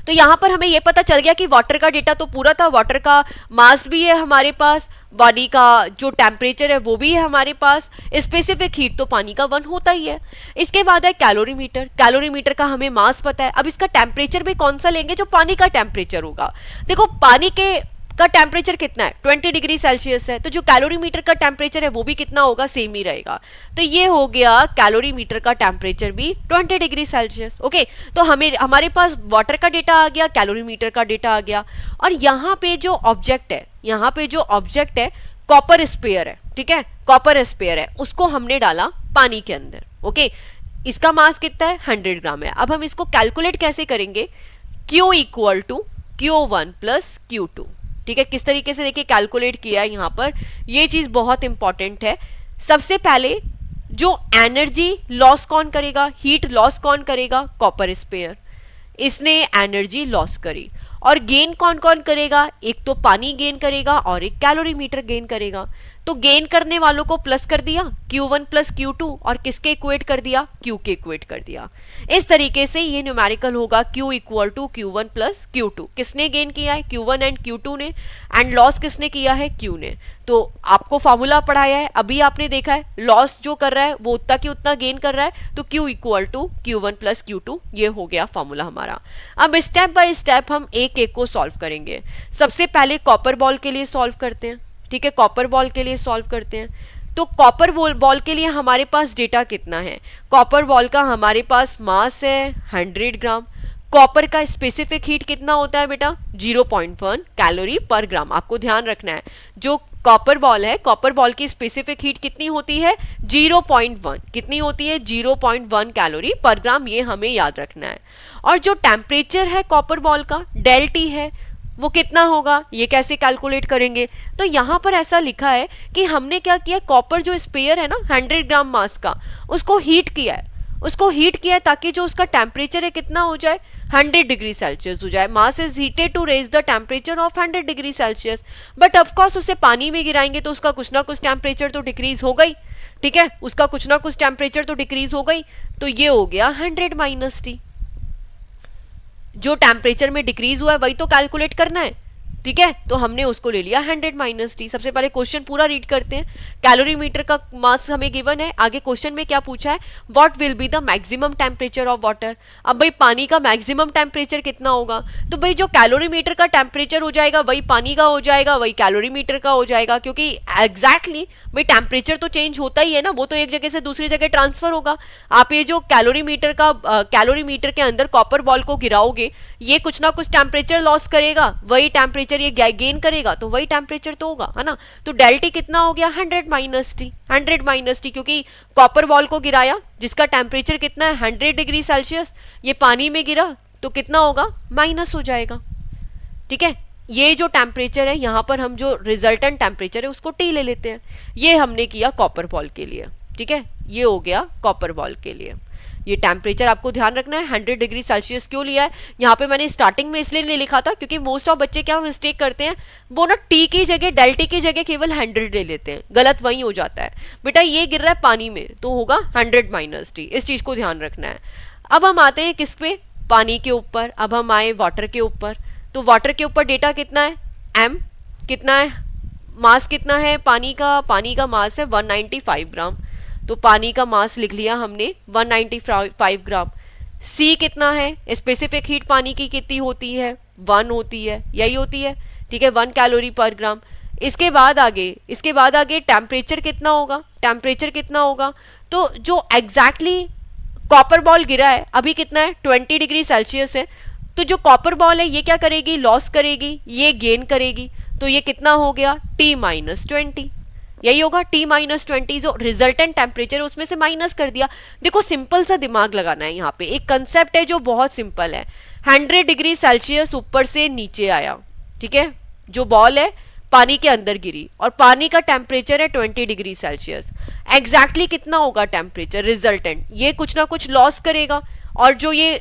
तो यहां पर हमें यह पता चल गया कि वाटर का डेटा तो पूरा था, वाटर का मास भी है हमारे पास, बॉडी का जो टेम्परेचर है वो भी है हमारे पास, स्पेसिफिक हीट तो पानी का 1 होता ही है। इसके बाद है कैलोरीमीटर। कैलोरीमीटर का हमें मास पता है, अब इसका टेम्परेचर भी कौन सा लेंगे? जो पानी का टेम्परेचर होगा। देखो पानी का टेम्परेचर कितना है? 20 डिग्री सेल्सियस है, तो जो कैलोरीमीटर का टेम्परेचर है वो भी कितना होगा? सेम ही रहेगा। तो ये हो गया कैलोरीमीटर का टेम्परेचर भी 20 डिग्री सेल्सियस। ओके, तो हमारे पास वाटर का डेटा आ गया, कैलोरीमीटर का डेटा आ गया, और यहाँ पे जो ऑब्जेक्ट है कॉपर स्पेयर है, ठीक है, कॉपर स्पेयर है, उसको हमने डाला पानी के अंदर। ओके, इसका मास कितना है? 100 ग्राम है। अब हम इसको कैलकुलेट कैसे करेंगे? Q equal to Q1 plus Q2, ठीक है। किस तरीके से देखिए कैलकुलेट किया है यहाँ पर, ये चीज बहुत इंपॉर्टेंट है। सबसे पहले जो एनर्जी लॉस कौन करेगा? हीट लॉस कौन करेगा? कॉपर स्पेयर, इसने एनर्जी लॉस करी। और गेन कौन कौन करेगा? एक तो पानी गेन करेगा और एक कैलोरीमीटर गेन करेगा। तो गेन करने वालों को प्लस कर दिया Q1 प्लस Q2, और किसके इक्वेट कर दिया? Q के इक्वेट कर दिया। इस तरीके से ये न्यूमेरिकल होगा Q equal to Q1 plus Q2। किसने गेन किया है? Q1 एंड Q2 ने, एंड लॉस किसने किया है? Q ने। तो आपको फॉर्मूला पढ़ाया है, अभी आपने देखा है लॉस जो कर रहा है वो उतना की उतना गेन कर रहा है, तो Q equal to Q1 plus Q2, ये हो गया फॉर्मूला हमारा। अब स्टेप बाय स्टेप हम एक एक को सॉल्व करेंगे। सबसे पहले कॉपर बॉल के लिए सॉल्व करते हैं, ठीक है, कॉपर बॉल के लिए सॉल्व करते हैं। तो कॉपर बॉल के लिए हमारे पास डेटा कितना है? कॉपर बॉल का हमारे पास मास है 100 ग्राम। कॉपर का स्पेसिफिक हीट कितना होता है बेटा? 0.1 कैलोरी पर ग्राम। आपको ध्यान रखना है, जो कॉपर बॉल है, कॉपर बॉल की स्पेसिफिक हीट कितनी होती है? 0.1। कितनी होती है? 0.1 कैलोरी पर ग्राम, ये हमें याद रखना है। और जो टेम्परेचर है कॉपर बॉल का, डेल टी है, वो कितना होगा? ये कैसे कैलकुलेट करेंगे? तो यहां पर ऐसा लिखा है कि हमने क्या किया, कॉपर जो स्पेयर है ना 100 ग्राम मास का, उसको हीट किया है, ताकि जो उसका टेम्परेचर है कितना हो जाए? 100 डिग्री सेल्सियस हो जाए। Mass is heated to raise the temperature of 100 degree Celsius, but of course उसे पानी में गिराएंगे तो उसका कुछ ना कुछ टेम्परेचर तो डिक्रीज हो गई, ठीक है, उसका कुछ ना कुछ टेम्परेचर तो डिक्रीज हो गई। तो ये हो गया 100 माइनस टी। जो टेम्परेचर में डिक्रीज हुआ है वही तो कैलकुलेट करना है, ठीक है, तो हमने उसको ले लिया 100 माइनस टी। सबसे पहले क्वेश्चन पूरा रीड करते हैं। कैलोरीमीटर का मास हमें गिवन है, आगे क्वेश्चन में क्या पूछा है? What will be the maximum temperature of water. अब भाई पानी का मैक्सिमम टेम्परेचर कितना होगा? तो भाई जो कैलोरीमीटर का टेम्परेचर हो जाएगा वही पानी का हो जाएगा, वही कैलोरीमीटर का हो जाएगा, क्योंकि एग्जैक्टली भाई टेम्परेचर तो चेंज होता ही है ना, वो तो एक जगह से दूसरी जगह ट्रांसफर होगा। आप ये जो कैलोरीमीटर के अंदर कॉपर बॉल को गिराओगे, ये कुछ ना कुछ टेम्परेचर लॉस करेगा, वही टेम्परेचर ये गेन करेगा, तो वही टेम्परेचर तो होगा, है ना। तो डेल टी कितना हो गया? 100 माइनस टी, क्योंकि कॉपर बॉल को गिराया जिसका टेम्परेचर कितना है? 100 डिग्री सेल्सियस, ये पानी में गिरा तो कितना होगा? माइनस हो जाएगा, ठीक है। ये जो टेम्परेचर है यहां पर हम जो रिजल्टेंट टेम्परेचर है उसको टी ले लेते हैं। ये हमने किया कॉपर बॉल के लिए, ठीक है, ये हो गया कॉपर बॉल के लिए। ये टेम्परेचर आपको ध्यान रखना है 100 डिग्री सेल्सियस क्यों लिया है यहाँ पे, मैंने स्टार्टिंग में इसलिए नहीं लिखा था क्योंकि मोस्ट ऑफ बच्चे क्या मिस्टेक करते हैं, वो ना टी की जगह डेल टी की जगह केवल 100 ले लेते हैं, गलत वही हो जाता है। बेटा ये गिर रहा है पानी में तो होगा 100 माइनस टी, इस चीज को ध्यान रखना है। अब हम आते हैं किस पे? पानी के ऊपर। अब हम आए वाटर के ऊपर। तो वाटर के ऊपर डेटा कितना है? एम कितना है? मास कितना है पानी का मास है 195 ग्राम, तो पानी का मास लिख लिया हमने 195 ग्राम। सी कितना है? स्पेसिफिक हीट पानी की कितनी होती है? 1 होती है, यही होती है, ठीक है, 1 कैलोरी पर ग्राम। इसके बाद आगे टेम्परेचर कितना होगा? तो जो एग्जैक्टली कॉपर बॉल गिरा है अभी कितना है? 20 डिग्री सेल्सियस है, तो जो कॉपर बॉल है ये क्या करेगी? लॉस करेगी, ये गेन करेगी, तो ये कितना हो गया? T माइनस 20, यही होगा T माइनस 20। जो रिजल्टेंट टेम्परेचर है उसमें से माइनस कर दिया। देखो सिंपल सा दिमाग लगाना है यहाँ पे, एक कंसेप्ट है जो बहुत सिंपल है। 100 डिग्री सेल्सियस ऊपर से नीचे आया, ठीक है, जो बॉल है पानी के अंदर गिरी और पानी का टेम्परेचर है 20 डिग्री सेल्सियस, एग्जैक्टली कितना होगा टेम्परेचर रिजल्टेंट, ये कुछ ना कुछ लॉस करेगा और जो ये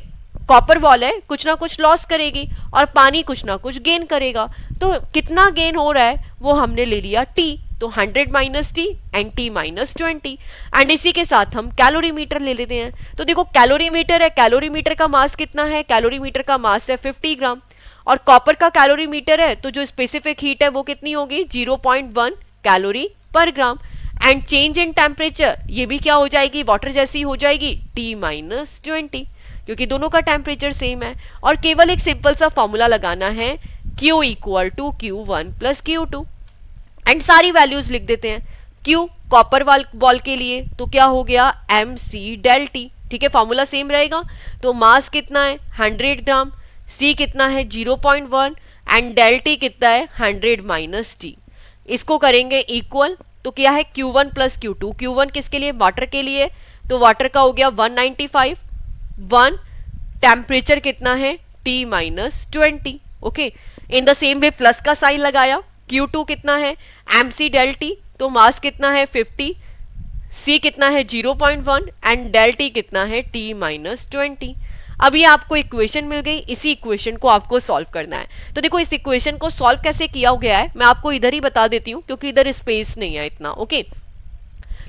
कॉपर बॉल है कुछ ना कुछ लॉस करेगी और पानी कुछ ना कुछ गेन करेगा। तो कितना गेन हो रहा है वो हमने ले लिया टी, तो 100 minus T and T minus 20। And इसी के साथ हम कैलोरीमीटर ले लेते हैं। तो देखो कैलोरीमीटर है, कैलोरीमीटर का मास कितना है, कैलोरीमीटर का मास है 50 ग्राम और कॉपर का कैलोरीमीटर है तो जो स्पेसिफिक हीट है वो कितनी होगी 0.1 कैलोरी पर ग्राम। एंड चेंज इन टेम्परेचर ये भी क्या हो जाएगी, वाटर जैसी हो जाएगी, टी माइनस 20, क्योंकि दोनों का टेम्परेचर सेम है। और केवल एक सिंपल सा फॉर्मूला लगाना है Q equal to Q1 plus Q2 and सारी वैल्यूज लिख देते हैं। Q कॉपर बॉल के लिए तो क्या हो गया mc डेल टी, ठीक है, फॉर्मूला सेम रहेगा। तो मास कितना है 100 ग्राम, C कितना है 0.1 एंड डेल टी कितना है 100 माइनस टी। इसको करेंगे इक्वल, तो क्या है Q1 प्लस Q2, Q1 किसके लिए, वाटर के लिए, तो वाटर का हो गया 195, 1 टेम्परेचर कितना है T minus 20। Okay, in the same way plus का साइन लगाया, Q2 कितना है mc डेल टी, तो मास कितना है 50, C कितना है 0.1 एंड डेल टी कितना है T माइनस 20। अभी आपको इक्वेशन मिल गई, इसी इक्वेशन को आपको सॉल्व करना है। तो देखो इस इक्वेशन को सॉल्व कैसे किया गया है मैं आपको इधर ही बता देती हूँ क्योंकि इधर स्पेस नहीं है इतना। ओके,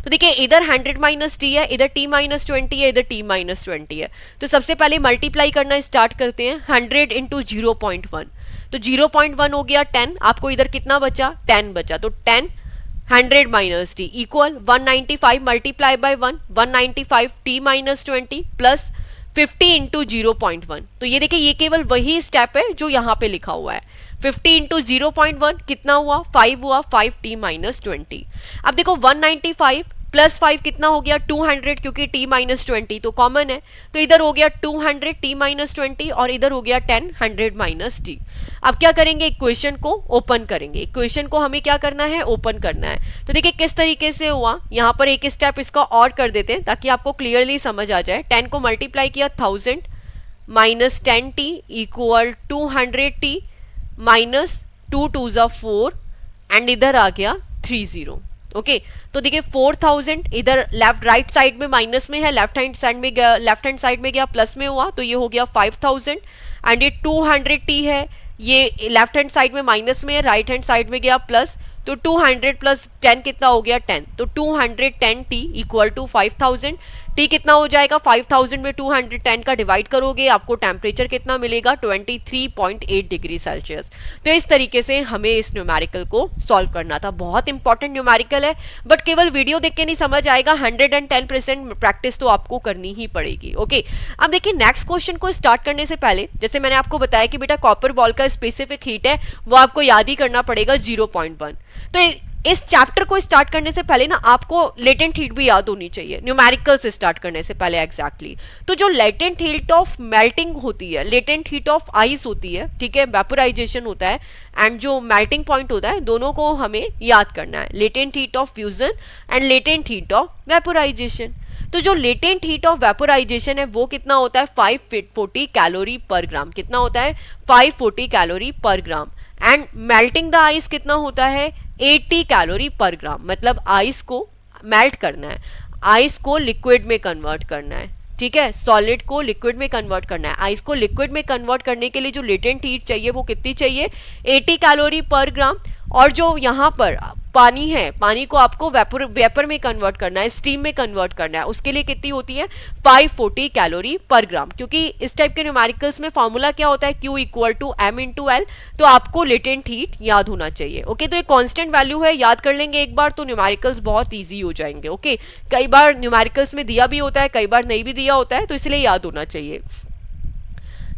तो देखिए इधर 100 माइनस टी है, इधर t माइनस 20 है, इधर t माइनस 20 है। तो सबसे पहले मल्टीप्लाई करना स्टार्ट करते हैं, 100 इंटू 0.1, तो 0.1 हो गया 10, आपको इधर कितना बचा 10 बचा, तो 10 100 minus T equal 195 multiply by 1, 195 t minus 20 plus 50 into 0.1। तो ये देखिए ये केवल वही स्टेप है जो यहाँ पे लिखा हुआ है। 50 इंटू 0.1 कितना हुआ 5 हुआ, 5t माइनस 20। अब देखो 195 प्लस 5 कितना हो गया 200, क्योंकि t माइनस 20 तो कॉमन है, तो इधर हो गया 200 t माइनस 20 और इधर हो गया 10 100 माइनस t। अब क्या करेंगे, इक्वेशन को ओपन करेंगे, इक्वेशन को हमें क्या करना है ओपन करना है। तो देखिए किस तरीके से हुआ, यहाँ पर एक स्टेप इसका और कर देते हैं ताकि आपको क्लियरली समझ आ जाए। 10 को मल्टीप्लाई किया 1000 minus 10t equal 200t minus 2 2 जा 4 एंड इधर आ गया 30। ओके, तो देखिए 4000 इधर लेफ्ट राइट साइड में माइनस में है, लेफ्ट हैंड साइड में गया प्लस में हुआ, तो ये हो गया 5000 एंड ये 200t है, ये लेफ्ट हैंड साइड में माइनस में है, राइट हैंड साइड में गया प्लस, तो 200 प्लस 10 कितना हो गया 10, तो 210t इक्वल टू 5000। t कितना हो जाएगा 5000 में 210 का डिवाइड करोगे आपको टेम्परेचर कितना मिलेगा 23.8 डिग्री सेल्सियस। तो इस तरीके से हमें इस न्यूमेरिकल को सॉल्व करना था, बहुत इंपॉर्टेंट न्यूमेरिकल है, बट केवल वीडियो देख के नहीं समझ आएगा, 110% प्रैक्टिस तो आपको करनी ही पड़ेगी। ओके, अब देखिए नेक्स्ट क्वेश्चन को स्टार्ट करने से पहले जैसे मैंने आपको बताया कि बेटा कॉपर बॉल का स्पेसिफिक हीट है वो आपको याद ही करना पड़ेगा 0.1। तो इस चैप्टर को स्टार्ट करने से पहले ना आपको लेटेंट हीट भी याद होनी चाहिए, न्यूमेरिकल से स्टार्ट करने से पहले एग्जैक्टली। तो जो लेटेंट हीट ऑफ मेल्टिंग होती है, लेटेंट हीट ऑफ आइस होती है, ठीक है, वेपोराइजेशन होता है, एंड जो मेल्टिंग पॉइंट होता है, दोनों को हमें याद करना है, latent heat of fusion and latent heat of vaporisation. तो जो लेटेंट हीट ऑफ वेपोराइजेशन है वो कितना होता है 540 कैलोरी पर ग्राम, कितना होता है 540 कैलोरी पर ग्राम। एंड मेल्टिंग द आइस कितना होता है 80 कैलोरी पर ग्राम, मतलब आइस को मेल्ट करना है, आइस को लिक्विड में कन्वर्ट करना है, ठीक है, सॉलिड को लिक्विड में कन्वर्ट करना है। आइस को लिक्विड में कन्वर्ट करने के लिए जो लेटेंट हीट चाहिए वो कितनी चाहिए 80 कैलोरी पर ग्राम। और जो यहाँ पर पानी है, पानी को आपको वेपर में कन्वर्ट करना है, स्टीम में कन्वर्ट करना है, उसके लिए कितनी होती है 540 कैलोरी पर ग्राम। क्योंकि इस टाइप के न्यूमेरिकल्स में फॉर्मूला क्या होता है Q equal to M into L, तो आपको लेटेंट हीट याद होना चाहिए। ओके, तो ये कांस्टेंट वैल्यू है, याद कर लेंगे एक बार तो न्यूमेरिकल्स बहुत ईजी हो जाएंगे। ओके, कई बार न्यूमेरिकल्स में दिया भी होता है, कई बार नहीं भी दिया होता है, तो इसलिए याद होना चाहिए।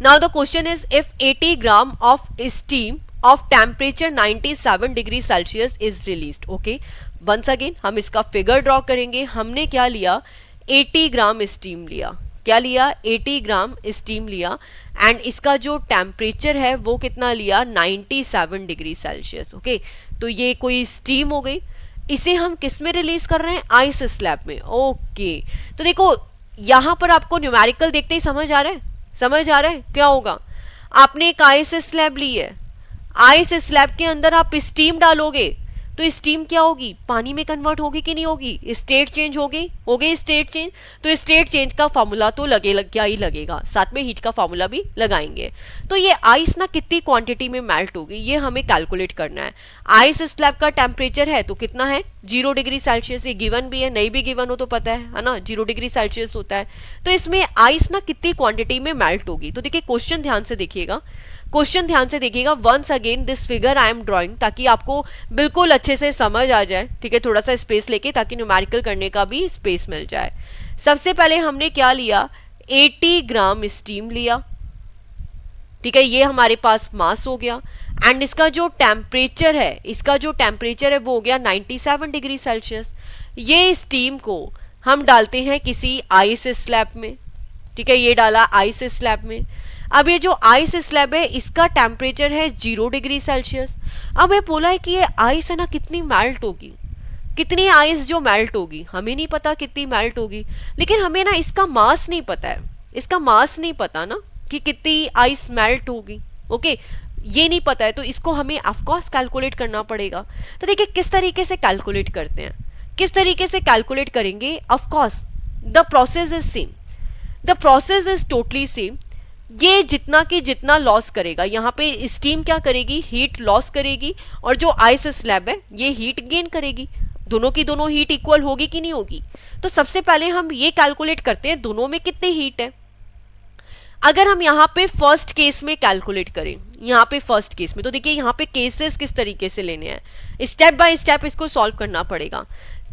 Now the question is if 80 gram of steam of temperature 97 degree Celsius is released. Okay, once again हम इसका फिगर ड्रॉ करेंगे। हमने क्या लिया 80 ग्राम स्टीम लिया, क्या लिया 80 ग्राम स्टीम लिया, एंड इसका जो टेम्परेचर है वो कितना लिया 97 डिग्री सेल्सियस। ओके, तो ये कोई स्टीम हो गई, इसे हम किस में रिलीज कर रहे हैं आइस स्लैब में। ओके, तो देखो यहां पर आपको न्यूमेरिकल देखते ही समझ आ रहा है, समझ आ रहा है क्या होगा। आपने एक आइस स्लैब ली है, आइस स्लैब के अंदर आप स्टीम डालोगे तो स्टीम क्या होगी, पानी में कन्वर्ट होगी कि नहीं होगी, स्टेट चेंज होगी स्टेट चेंज। तो स्टेट चेंज का फॉर्मूला तो क्या ही लगेगा, साथ में हीट का फॉर्मूला भी लगाएंगे। तो ये आइस ना कितनी क्वांटिटी में मेल्ट होगी ये हमें कैलकुलेट करना है। आइस स्लैब का टेम्परेचर है तो कितना है 0 डिग्री सेल्सियस, ये गिवन भी है, नहीं भी गिवन हो तो पता है ना 0 डिग्री सेल्सियस होता है। तो इसमें आइस ना कितनी क्वांटिटी में मेल्ट होगी। तो देखिए क्वेश्चन ध्यान से देखिएगा, once again this figure I am drawing, ताकि आपको बिल्कुल अच्छे से समझ आ जाए, ठीक है, थोड़ा सा स्पेस लेके ताकि न्यूमेरिकल करने का भी स्पेस मिल जाए। सबसे पहले हमने क्या लिया, 80 ग्राम स्टीम लिया, ठीक है, ये हमारे पास मास हो गया। एंड इसका जो टेम्परेचर है वो हो गया 97 डिग्री सेल्सियस। ये स्टीम को हम डालते हैं किसी आइस स्लैब में, ठीक है, ये डाला आइस स्लैब में। अब ये जो आइस स्लैब है इसका टेम्परेचर है 0 डिग्री सेल्सियस। अब ये बोला है कि ये आइस है ना कितनी मेल्ट होगी, कितनी आइस जो मेल्ट होगी, हमें नहीं पता कितनी मेल्ट होगी, लेकिन हमें ना इसका मास नहीं पता है, इसका मास नहीं पता ना कि कितनी आइस मेल्ट होगी। ओके, ये नहीं पता है तो इसको हमें ऑफकोर्स कैलकुलेट करना पड़ेगा। तो देखिए किस तरीके से कैलकुलेट करते हैं, किस तरीके से कैलकुलेट करेंगे। Of course the process is same, the process is totally same. ये जितना कि जितना लॉस करेगा, यहाँ पे स्टीम क्या करेगी, हीट लॉस करेगी, और जो आइस स्लैब है ये हीट गेन करेगी। दोनों की दोनों हीट इक्वल होगी कि नहीं होगी। तो सबसे पहले हम ये कैलकुलेट करते हैं दोनों में कितनी हीट है। अगर हम यहाँ पे फर्स्ट केस में कैलकुलेट करें, यहाँ पे फर्स्ट केस में, तो देखिए यहाँ पे केसेस किस तरीके से लेने हैं, स्टेप बाय स्टेप इसको सॉल्व करना पड़ेगा।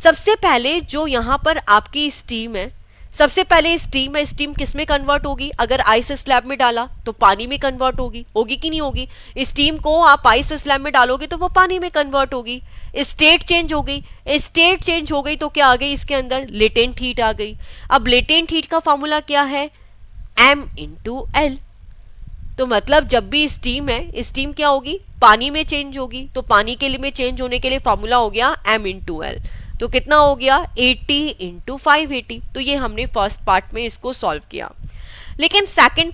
सबसे पहले जो यहाँ पर आपकी स्टीम है, सबसे पहले स्टीम है, स्टीम किस में कन्वर्ट होगी, अगर आइस स्लैब में डाला तो पानी में कन्वर्ट होगी कि नहीं होगी। स्टीम को आप आइस स्लैब में डालोगे तो वो पानी में कन्वर्ट होगी। स्टेट चेंज हो गई, स्टेट चेंज हो गई तो क्या आ गई, इसके अंदर लेटेंट हीट आ गई। अब लेटेंट हीट का फॉर्मूला क्या है, m इंटू एल। तो मतलब जब भी स्टीम है, स्टीम क्या होगी, पानी में चेंज होगी, तो पानी के लिए में चेंज होने के लिए फॉर्मूला हो गया m इंटू एल। तो कितना हो गया 80 इंटू 580। तो ये हमने फर्स्ट पार्ट में इसको सॉल्व किया। लेकिन सेकंड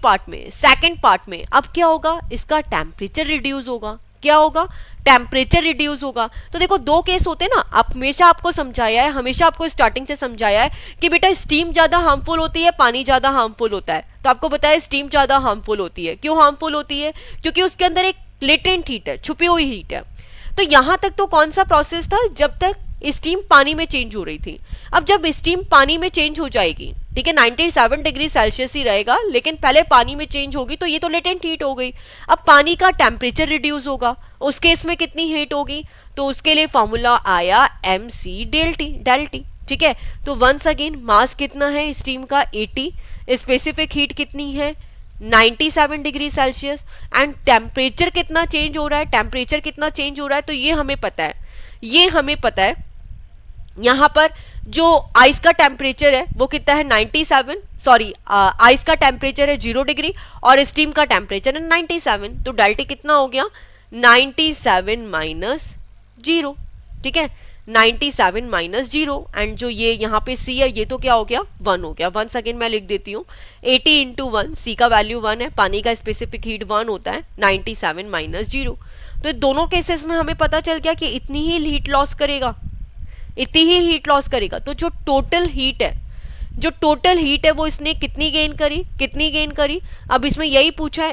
पार्ट में अब क्या होगा, इसका टेम्परेचर रिड्यूस होगा। क्या होगा, टेम्परेचर रिड्यूस होगा। तो देखो दो केस होते हैं ना, हमेशा आपको समझाया है, हमेशा आपको स्टार्टिंग से समझाया है कि बेटा स्टीम ज्यादा हार्मफुल होती है, पानी ज्यादा हार्मफुल होता है। तो आपको बताया स्टीम ज्यादा हार्मफुल होती है। क्यों हार्मफुल होती है, क्योंकि उसके अंदर एक लेटेंट हीट है, छुपी हुई हीट है। तो यहां तक तो कौन सा प्रोसेस था, जब तक स्टीम पानी में चेंज हो रही थी। अब जब स्टीम पानी में चेंज हो जाएगी, ठीक है, 97 डिग्री सेल्सियस ही रहेगा, लेकिन पहले पानी में चेंज होगी तो ये तो लेटेंट हीट हो गई। अब पानी का टेम्परेचर रिड्यूस होगा, उस केस में कितनी हीट होगी, तो उसके लिए फॉर्मूला आया mc डेल टी, ठीक है। तो वंस अगेन मास कितना है स्टीम का 80, स्पेसिफिक हीट कितनी है 97 डिग्री सेल्सियस, एंड टेम्परेचर कितना चेंज हो रहा है, तो ये हमें पता है। यहां पर जो आइस का टेम्परेचर है वो कितना है 97, आइस का टेम्परेचर है 0 डिग्री और स्टीम का टेम्परेचर है 97। तो डेल्टा कितना हो गया 97 माइनस 0, ठीक है, 97 माइनस 0। एंड जो ये यहाँ पे सी है ये तो क्या हो गया 1 हो गया। वंस अगेन मैं लिख देती हूँ 80 इंटू 1, सी का वैल्यू 1 है, पानी का स्पेसिफिक हीट 1 होता है, 97 माइनस 0। तो दोनों केसेस में हमें पता चल गया कि इतनी ही हीट लॉस करेगा। तो जो टोटल हीट है वो इसने कितनी गेन करी। अब इसमें यही पूछा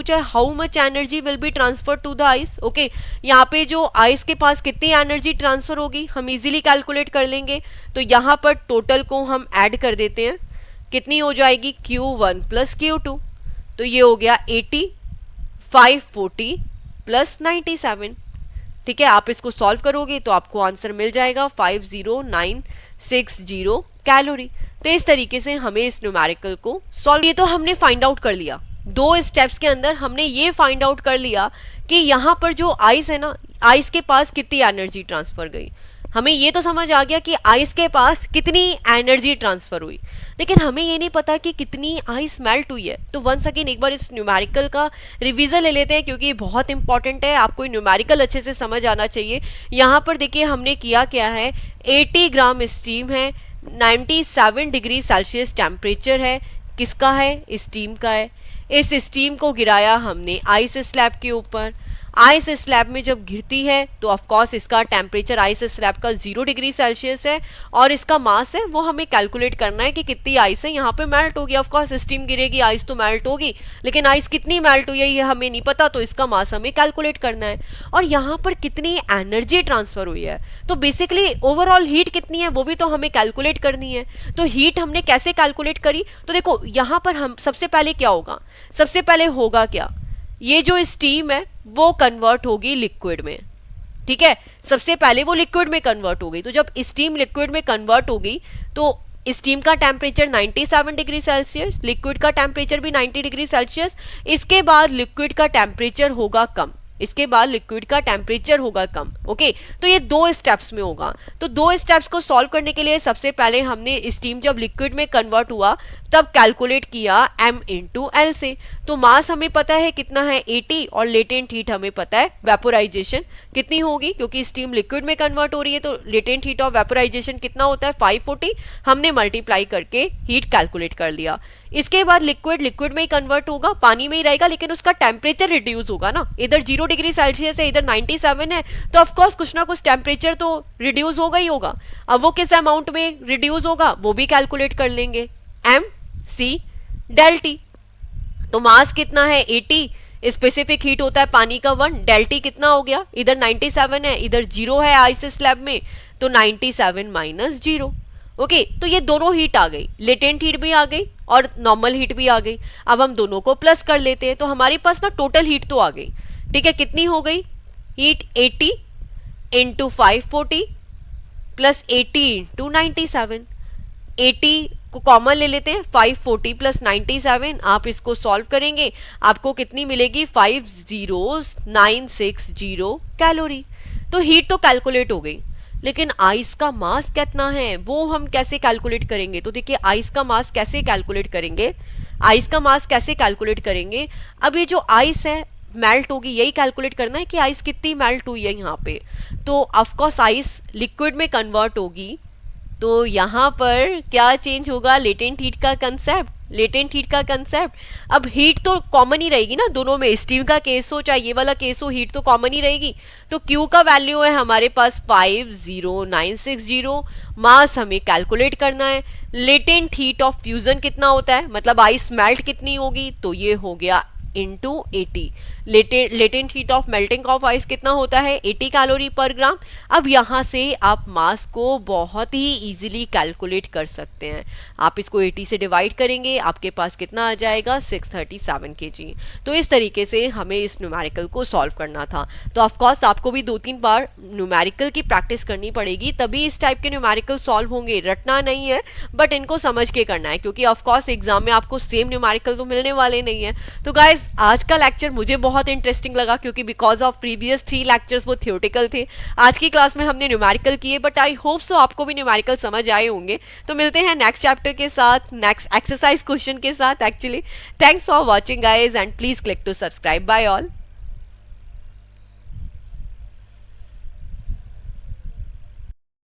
है how much energy will be transfer to the ice. Okay, यहाँ पे जो आइस के पास कितनी एनर्जी ट्रांसफर होगी हम इजीली कैलकुलेट कर लेंगे। तो यहाँ पर टोटल को हम ऐड कर देते हैं, कितनी हो जाएगी Q1 प्लस Q2। तो ये हो गया 80, 540 प्लस 97, ठीक है। आप इसको सॉल्व करोगे तो आपको आंसर मिल जाएगा 50960 कैलोरी। तो इस तरीके से हमें इस न्यूमेरिकल को सॉल्व, ये तो हमने फाइंड आउट कर लिया, 2 स्टेप्स के अंदर हमने ये फाइंड आउट कर लिया कि यहाँ पर जो आइस है ना, आइस के पास कितनी एनर्जी ट्रांसफर गई। हमें ये तो समझ आ गया कि आइस के पास कितनी एनर्जी ट्रांसफर हुई, लेकिन हमें ये नहीं पता कि कितनी आइस मेल्ट हुई है। तो वंस अगेन एक बार इस न्यूमेरिकल का रिवीजन ले लेते हैं, क्योंकि ये बहुत इंपॉर्टेंट है, आपको न्यूमेरिकल अच्छे से समझ आना चाहिए। यहाँ पर देखिए हमने किया क्या है, 80 ग्राम स्टीम है, 97 डिग्री सेल्सियस टेम्परेचर है, किसका है, स्टीम का है। इस स्टीम को गिराया हमने आइस स्लैब के ऊपर। आइस स्लैब में जब गिरती है तो ऑफकोर्स इसका टेम्परेचर आइस स्लैब का 0 डिग्री सेल्सियस है और इसका मास है वो हमें कैलकुलेट करना है कि कितनी आइस है यहाँ पे मेल्ट होगी। ऑफकोर्स स्टीम गिरेगी, आइस तो मेल्ट होगी, लेकिन आइस कितनी मेल्ट हुई है ये हमें नहीं पता, तो इसका मास हमें कैलकुलेट करना है। और यहाँ पर कितनी एनर्जी ट्रांसफर हुई है, तो बेसिकली ओवरऑल हीट कितनी है वो भी तो हमें कैलकुलेट करनी है। तो हीट हमने कैसे कैलकुलेट करी, तो देखो यहाँ पर हम सबसे पहले क्या होगा, सबसे पहले होगा क्या, ये जो स्टीम है वो कन्वर्ट होगी लिक्विड में, ठीक है, सबसे पहले वो लिक्विड में कन्वर्ट हो गई। तो जब स्टीम लिक्विड में कन्वर्ट होगी तो स्टीम का टेम्परेचर 97 डिग्री सेल्सियस, लिक्विड का टेम्परेचर भी 90 डिग्री सेल्सियस। इसके बाद लिक्विड का टेम्परेचर होगा कम, इसके बाद लिक्विड का टेम्परेचर होगा कम। ओके, तो ये 2 स्टेप्स में होगा। तो 2 स्टेप्स को सॉल्व करने के लिए सबसे पहले हमने स्टीम जब लिक्विड में कन्वर्ट हुआ तब कैलकुलेट किया m इंटू एल से। तो मास हमें पता है कितना है 80 और लेटेंट हीट हमें पता है वेपोराइजेशन कितनी होगी, क्योंकि स्टीम लिक्विड में कन्वर्ट हो रही है तो लेटेंट हीट ऑफ वेपोराइजेशन कितना होता है 540, हमने मल्टीप्लाई करके हीट कैलकुलेट कर लिया। इसके बाद लिक्विड में ही कन्वर्ट होगा, पानी में ही रहेगा, लेकिन उसका टेम्परेचर रिड्यूस होगा ना, इधर 0 डिग्री सेल्सियस है इधर 97 है, तो ऑफकोर्स कुछ ना कुछ टेम्परेचर तो रिड्यूस होगा ही होगा। अब वो किस अमाउंट में रिड्यूस होगा वो भी कैलकुलेट कर लेंगे, एम सी डेल टी। तो मास कितना है 80, स्पेसिफिक हीट होता है पानी का 1, डेल टी कितना हो गया, इधर 97 है इधर 0 है आइस स्लैब में, तो 97 माइनस 0। ओके, तो ये दोनों हीट आ गई, लेटेंट हीट भी आ गई और नॉर्मल हीट भी आ गई। अब हम दोनों को प्लस कर लेते हैं तो हमारे पास ना टोटल हीट तो आ गई, ठीक है, कितनी हो गई हीट 80 इंटू 540 प्लस 80 इंटू 97। 80 को कॉमन ले लेते हैं, 540 प्लस 97, आप इसको सॉल्व करेंगे आपको कितनी मिलेगी 50960 कैलोरी। तो हीट तो कैलकुलेट हो गई, लेकिन आइस का मास कितना है वो हम कैसे कैलकुलेट करेंगे। तो देखिए आइस का मास कैसे कैलकुलेट करेंगे, आइस का मास कैसे कैलकुलेट करेंगे। अब ये जो आइस है मेल्ट होगी, यही कैलकुलेट करना है कि आइस कितनी मेल्ट हुई है यहाँ पे। तो ऑफकोर्स आइस लिक्विड में कन्वर्ट होगी, तो यहाँ पर क्या चेंज होगा, लेटेंट हीट का कंसेप्ट, लेटेंट हीट का कंसेप्ट। अब हीट तो कॉमन ही रहेगी ना दोनों में, स्टीम का केस हो चाहे ये वाला केस हो, हीट तो कॉमन ही रहेगी। तो Q का वैल्यू है हमारे पास 50960, मास हमें कैलकुलेट करना है। लेटेंट हीट ऑफ फ्यूजन कितना होता है, मतलब आइस मेल्ट कितनी होगी, तो ये हो गया into 80। Latent heat of melting of ice कितना होता है 80 कैलोरी पर ग्राम। अब यहाँ से आप मास को बहुत ही इजीली कैलकुलेट कर सकते हैं, आप इसको 80 से डिवाइड करेंगे आपके पास कितना आ जाएगा 637 kg। तो इस तरीके से हमें इस न्यूमेरिकल को सॉल्व करना था। तो ऑफकोर्स आपको भी 2-3 बार न्यूमेरिकल की प्रैक्टिस करनी पड़ेगी, तभी इस टाइप के न्यूमेरिकल सॉल्व होंगे, रटना नहीं है बट इनको समझ के करना है, क्योंकि ऑफकोर्स एग्जाम में आपको सेम न्यूमेरिकल तो मिलने वाले नहीं है। तो गाइज आज का लेक्चर मुझे बहुत इंटरेस्टिंग लगा, क्योंकि बिकॉज ऑफ प्रीवियस 3 लेक्चर्स वो थियोरेटिकल थे, आज की क्लास में हमने न्यूमेरिकल किए, बट आई होप सो आपको भी न्यूमेरिकल समझ आए होंगे। तो मिलते हैं नेक्स्ट चैप्टर के साथ, नेक्स्ट एक्सरसाइज क्वेश्चन के साथ actually. Thanks for watching guys and please click to subscribe. Bye all.